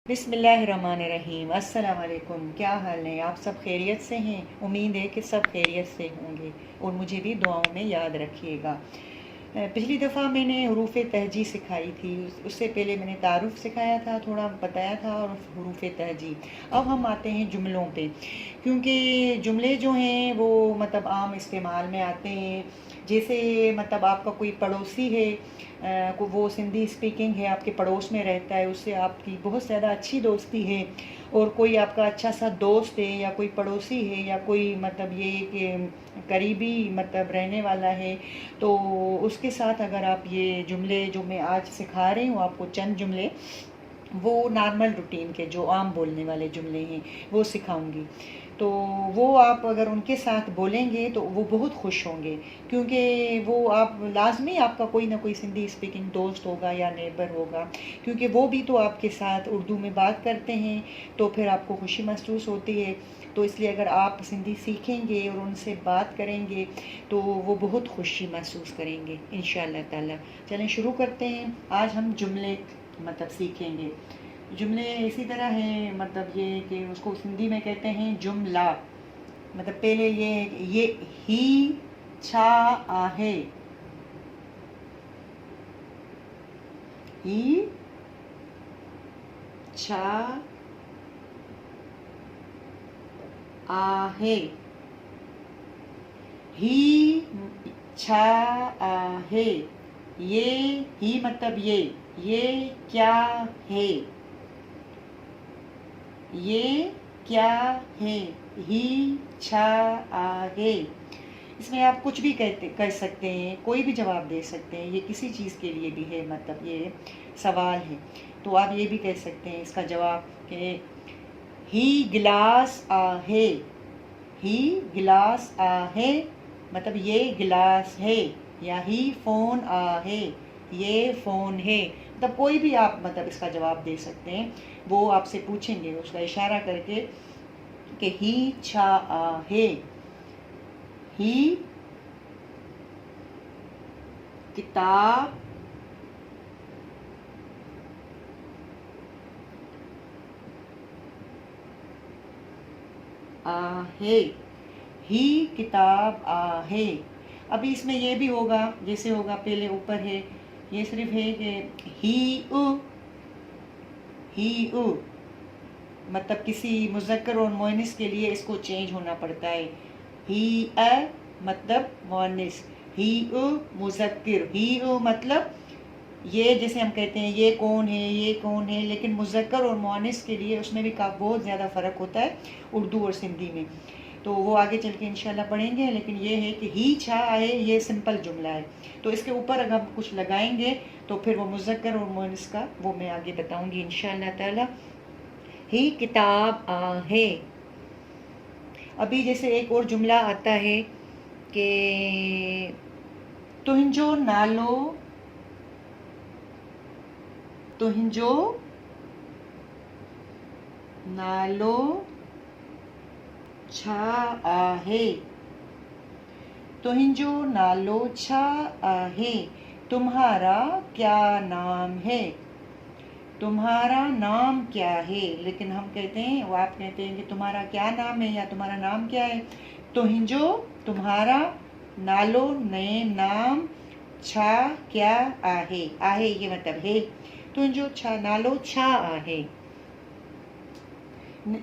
बिस्मिल्लाहिर्रहमानिर्रहीम। अस्सलाम वालेकुम। क्या हाल है? आप सब खैरियत से हैं? उम्मीद है कि सब खैरियत से होंगे और मुझे भी दुआओं में याद रखिएगा। पिछली दफ़ा मैंने हरूफ तहजी सिखाई थी, उससे पहले मैंने तारुफ सिखाया था, थोड़ा बताया था, और हरूफ तहजी। अब हम आते हैं जुमलों पे, क्योंकि जुमले जो हैं वो मतलब आम इस्तेमाल में आते हैं। जैसे मतलब आपका कोई पड़ोसी है, को वो सिंधी स्पीकिंग है, आपके पड़ोस में रहता है, उससे आपकी बहुत ज़्यादा अच्छी दोस्ती है, और कोई आपका अच्छा सा दोस्त है या कोई पड़ोसी है या कोई मतलब ये कि करीबी मतलब रहने वाला है, तो उसके साथ अगर आप ये जुमले जो मैं आज सिखा रही हूँ आपको, चंद जुमले वो नॉर्मल रूटीन के जो आम बोलने वाले जुमले हैं वो सिखाऊंगी, तो वो आप अगर उनके साथ बोलेंगे तो वो बहुत खुश होंगे, क्योंकि वो आप लाजमी आपका कोई ना कोई सिंधी स्पीकिंग दोस्त होगा या नेबर होगा, क्योंकि वो भी तो आपके साथ उर्दू में बात करते हैं, तो फिर आपको खुशी महसूस होती है। तो इसलिए अगर आप सिंधी सीखेंगे और उनसे बात करेंगे तो वो बहुत खुशी महसूस करेंगे इंशाअल्लाह ताला। चलें शुरू करते हैं। आज हम जुमले मतलब सीखेंगे। जुमले इसी तरह हैं, मतलब ये कि उसको सिंधी में कहते हैं जुमला। मतलब पहले ये ही छा आहे, ही छा आहे, ही छा आहे। ये ही मतलब ये क्या है, ये क्या है, ही छा आहे। इसमें आप कुछ भी कह सकते हैं, कोई भी जवाब दे सकते हैं, ये किसी चीज़ के लिए भी है, मतलब ये सवाल है, तो आप ये भी कह सकते हैं इसका जवाब कि ही गिलास आहे, ही गिलास आहे, मतलब ये गिलास है, या ही फ़ोन आहे, ये फ़ोन है। मतलब कोई भी आप मतलब इसका जवाब दे सकते हैं। वो आपसे पूछेंगे उसका इशारा करके कि ही छा आहे, ही किताब आहे, ही किताब आहे। अभी इसमें ये भी होगा, जैसे होगा पहले ऊपर है, ये सिर्फ है कि ही उ, मतलब किसी मुज़क्कर और मुअन्निस के लिए इसको चेंज होना पड़ता है। ही अ मतलब मुअन्निस, ही उ मुज़क्किर, ही उ मतलब ये, जैसे हम कहते हैं ये कौन है, ये कौन है, लेकिन मुज़क्कर और मुअन्निस के लिए उसमें भी बहुत ज़्यादा फ़र्क होता है उर्दू और सिंधी में, तो वो आगे चल के इंशाल्लाह पढ़ेंगे। लेकिन ये है कि ही छा आए, ये सिंपल जुमला है, तो इसके ऊपर अगर हम कुछ लगाएंगे तो फिर वो मुज़क्कर और मुअन्निस का वो मैं आगे बताऊंगी इंशाल्लाह ताला। ही किताब आहे। अभी जैसे एक और जुमला आता है कि तुंहिंजो नालो, तुंहिंजो नालो छा आहे, तुंहिंजो नालो छा आहे, तुम्हारा क्या नाम है, तुम्हारा नाम क्या है। लेकिन हम कहते हैं, वो आप कहते हैं कि तुम्हारा क्या नाम है या तुम्हारा नाम क्या है। तुंहिंजो तुम्हारा, नालो नए नाम, छा क्या आहे, आहे ये मतलब है, तुंहिंजो छा नालो छा आहे।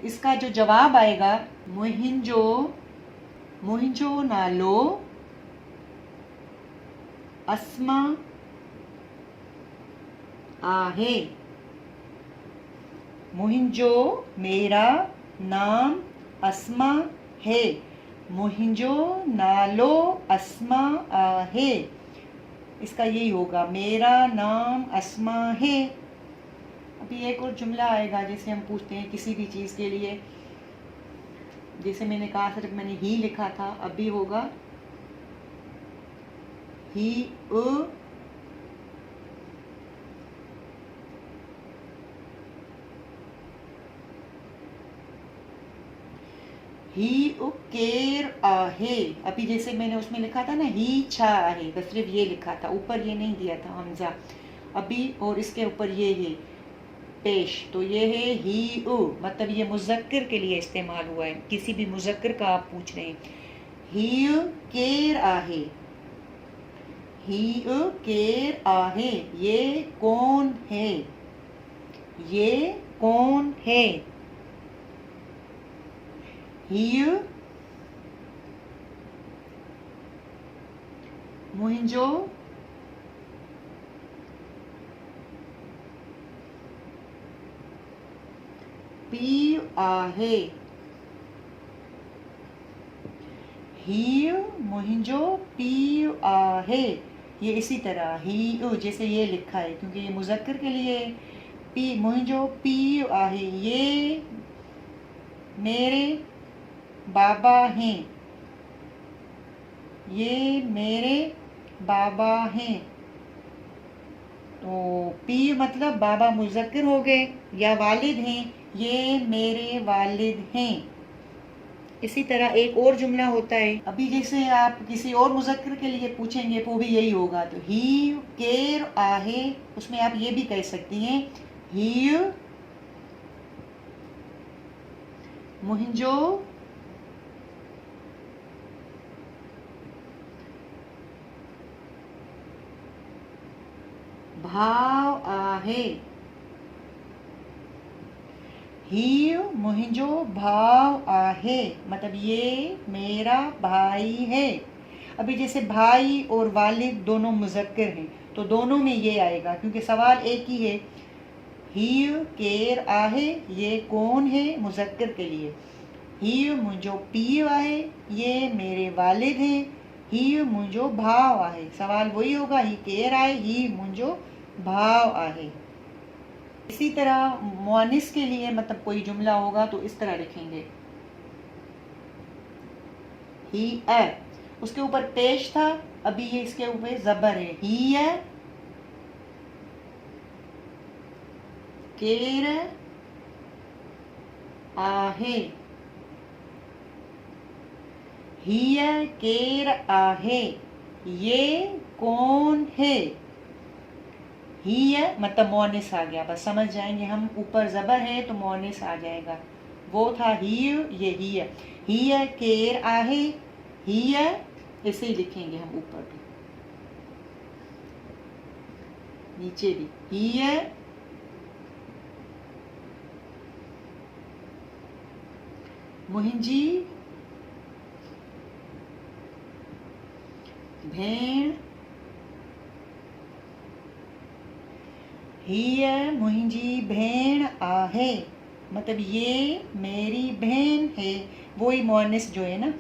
इसका जो जवाब आएगा, मुहिंजो, मुहिंजो नालो अस्मा आहे, मुहिंजो मेरा नाम अस्मा है, मुहिंजो नालो अस्मा आहे। इसका यही होगा, मेरा नाम अस्मा है। अभी एक और जुमला आएगा, जैसे हम पूछते हैं किसी भी चीज़ के लिए, जैसे मैंने कहा सिर्फ मैंने ही लिखा था, अभी होगा ही उ, ही उ केर आहे। अभी जैसे मैंने उसमें लिखा था ना ही छा आहे, बस सिर्फ ये लिखा था, ऊपर ये नहीं दिया था हमजा। अभी और इसके ऊपर ये है, पेश, तो ये है ही उ, मतलब ये मुज़क्कर के लिए इस्तेमाल हुआ है, किसी भी मुज़क्कर का आप पूछ रहे हैं। ही केर आहे, ही केर आहे, ये कौन है, ये कौन है। ही मुहिंजो पीउ आहे, ही मुहिंजो पीउ आहे, ये इसी तरह ही जैसे ये लिखा है क्योंकि ये मुज़क्कर के लिए। पी मुहिंजो पीउ आहे, ये मेरे बाबा हैं, ये मेरे बाबा हैं। तो पी मतलब बाबा मुज़क्कर हो गए, या वालिद हैं, ये मेरे वालिद हैं। इसी तरह एक और जुमला होता है, अभी जैसे आप किसी और मुज़क्कर के लिए पूछेंगे वो भी यही होगा। तो ही केर आहे, उसमें आप ये भी कह सकती हैं, ही मुहिंजो भाव आहे, ही मुहिंजो भाव आहे, मतलब ये मेरा भाई है। अभी जैसे भाई और वालिद दोनों मुज़क्कर हैं तो दोनों में ये आएगा क्योंकि सवाल एक ही है। ही केर आहे, ये कौन है, मुज़क्कर के लिए। ही मुंहिंजो पीउ आहे, ये मेरे वालिद हैं। ही मुंहिंजो भाव आहे, सवाल वही होगा, ही केर आहे, ही मुंहिंजो भाव आहे। इसी तरह मुअन्निस के लिए मतलब कोई जुमला होगा तो इस तरह लिखेंगे, ही ए, उसके ऊपर पेश था, अभी ये इसके ऊपर जबर है, ही ए केर आहे, ही ए केर आहे, ये कौन है। ही है मतलब मुअन्निस आ गया, बस समझ जाएंगे हम, ऊपर जबर है तो मुअन्निस आ जाएगा। वो था ही, ये ही है। ही है केर आहे, ही है, ऐसे ही लिखेंगे हम ऊपर भी नीचे भी, ही है मुहिंजी भेण, हीअ मुंहिंजी भेण आहे, मतलब ये मेरी बहन है, वही मुअन्निस जो है ना।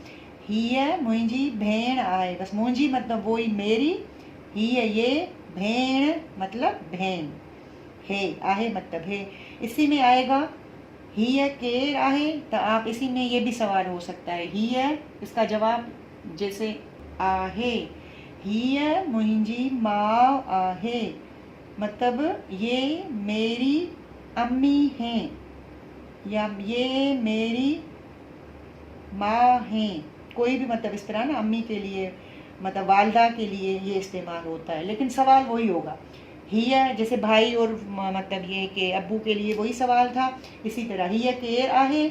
हीअ मुंहिंजी भेण आहे, बस मुंहिंजी मतलब वही मेरी, हीअ ये भेण मतलब बहन है, आहे मतलब है, इसी में आएगा। हीअ केर आहे, तो आप इसी में ये भी सवाल हो सकता है, हीअ इसका जवाब जैसे आहे, हीअ मुंहिंजी माउ आहे, मतलब ये मेरी अम्मी हैं, या ये मेरी माँ हैं, कोई भी मतलब इस तरह ना अम्मी के लिए मतलब वालदा के लिए ये इस्तेमाल होता है, लेकिन सवाल वही होगा। हिया जैसे भाई और मतलब ये कि अब्बू के लिए वही सवाल था, इसी तरह हिया केर आहे,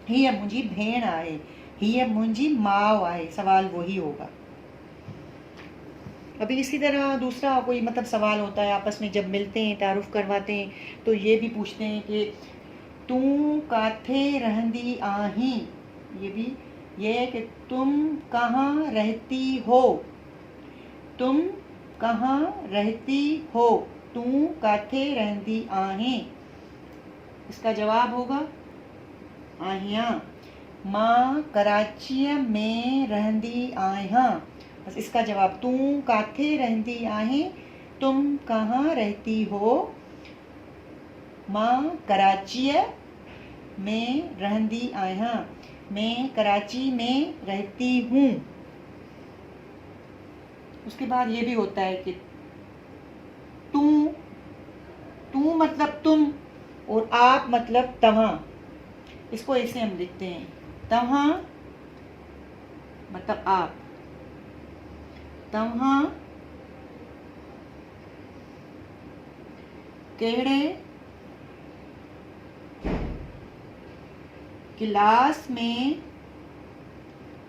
हिया मुंहिंजी भेण आहे, हिया मुंहिंजी माउ आहे, सवाल वही होगा। अभी इसी तरह दूसरा कोई मतलब सवाल होता है, आपस में जब मिलते हैं तारुफ करवाते हैं तो ये भी पूछते हैं कि तू काथे रहंदी आही, ये भी ये है कि तुम कहाँ रहती हो, तुम कहाँ रहती हो, तू काथे रहंदी आहे, इसका जवाब होगा आहियां, मां कराची में रहंदी आहियां, बस इसका जवाब तू काथे रहंदी आहे, तुम कहाँ रहती हो, मां कराची में रहंदी आहियां, मैं कराची में रहती हूँ। उसके बाद ये भी होता है कि तू, तू मतलब तुम और आप मतलब तव्हां, इसको ऐसे हम लिखते हैं, तव्हां मतलब आप, तव्हां कहिड़े क्लास में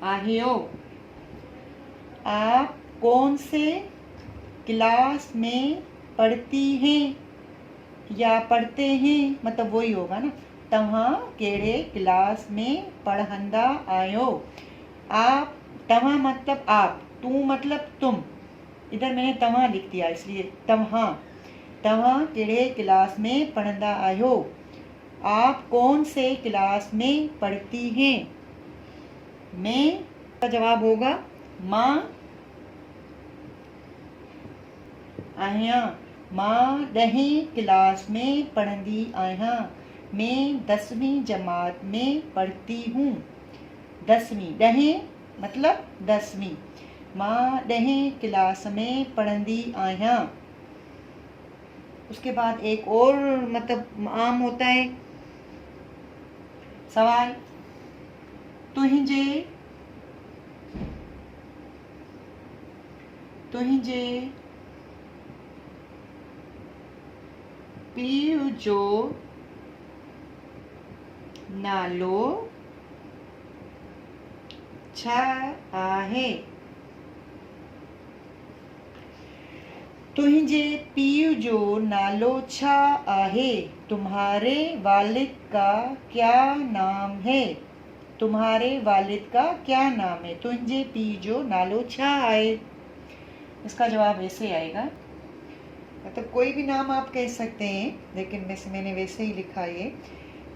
आए हो। आप कौन से क्लास में पढ़ती हैं या पढ़ते हैं, मतलब वही होगा ना। तव्हां केड़े क्लास में पढ़ंदा आयो। आप, तव्हां मतलब आप, तू मतलब तुम। इधर मैंने तव्हां लिख दिया इसलिए तव्हां। तव्हां केड़े क्लास में पढ़ंदा आयो। आप कौन से क्लास में पढ़ती हैं। मैं का जवाब होगा मां आहियां। मां 10वीं क्लास में पढ़ंदी आहियां। मैं 10वीं जमात में पढ़ती हूँ। 10वीं, 10 मतलब 10वीं। मां 10वीं क्लास में पढ़ंदी आहियां। उसके बाद एक और मतलब आम होता है सवाल, तुझे पीउ जो नालो छा आहे। तुझे पीउ जो नालो छा आहे। तुम्हारे वालिद का क्या नाम है। तुम्हारे वालिद का क्या नाम है। तुझे पीउ जो नालो छा आहे। इसका जवाब ऐसे आएगा, मतलब कोई भी नाम आप कह सकते हैं, लेकिन मैंने वैसे ही लिखा ये।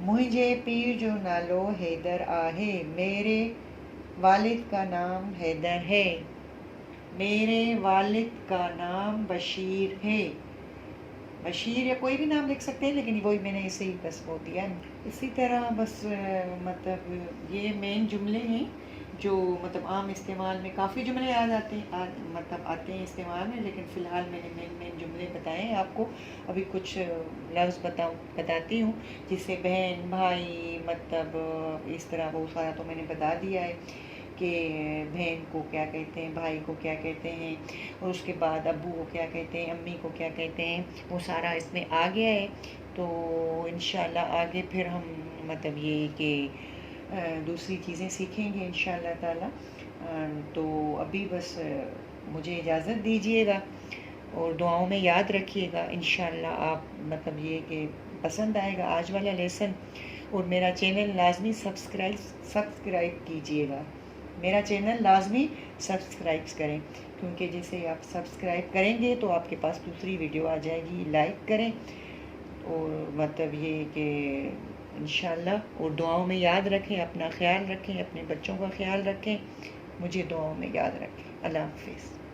मुझे पीउ जो नालो हैदर आहे। मेरे वालिद का नाम हैदर है। मेरे वालिद का नाम बशीर है। बशीर या कोई भी नाम लिख सकते हैं, लेकिन वही मैंने इसे ही बस बोल दिया। इसी तरह बस मतलब ये मेन जुमले हैं जो मतलब आम इस्तेमाल में काफ़ी जुमले याद आते हैं, मतलब आते हैं इस्तेमाल में, लेकिन फ़िलहाल मैंने मेन जुमले बताए हैं आपको। अभी कुछ लफ्ज़ बताती हूँ, जिससे बहन भाई मतलब इस तरह बहुत सारा तो मैंने बता दिया है कि बहन को क्या कहते हैं, भाई को क्या कहते हैं, और उसके बाद अब्बू को क्या कहते हैं, अम्मी को क्या कहते हैं, वो सारा इसमें आ गया है। तो इंशाल्लाह आगे फिर हम मतलब ये कि दूसरी चीज़ें सीखेंगे इंशाल्लाह ताला। तो अभी बस मुझे इजाज़त दीजिएगा और दुआओं में याद रखिएगा। इंशाल्लाह आप मतलब ये कि पसंद आएगा आज वाला लेसन, और मेरा चैनल लाजमी सब्सक्राइब कीजिएगा। मेरा चैनल लाजमी सब्सक्राइब करें, क्योंकि जैसे आप सब्सक्राइब करेंगे तो आपके पास दूसरी वीडियो आ जाएगी। लाइक करें और मतलब ये कि इंशाल्लाह, और दुआओं में याद रखें, अपना ख्याल रखें, अपने बच्चों का ख्याल रखें, मुझे दुआओं में याद रखें। अल्लाह हाफिज़।